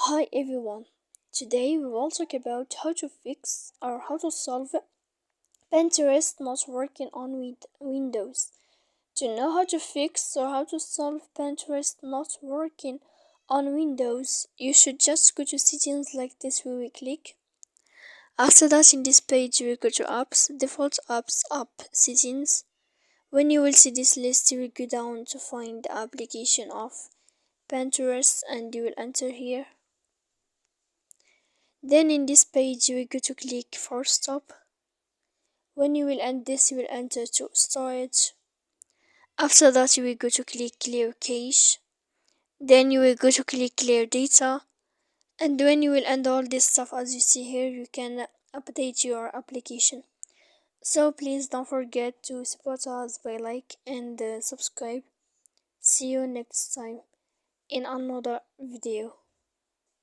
Hi everyone. Today we will talk about how to fix or how to solve Pinterest not working on Windows. To know how to fix or how to solve Pinterest not working on Windows, you should just go to settings like this where we click. After that, in this page we go to apps, default apps, app settings. When you will see this list, you will go down to find the application of Pinterest and you will enter here. Then in this page you will go to click for stop. When you will end this, you will enter to storage. After that you will go to click clear cache. Then you will go to click clear data. And when you will end all this stuff as you see here, you can update your application. So please don't forget to support us by like and subscribe. See you next time in another video.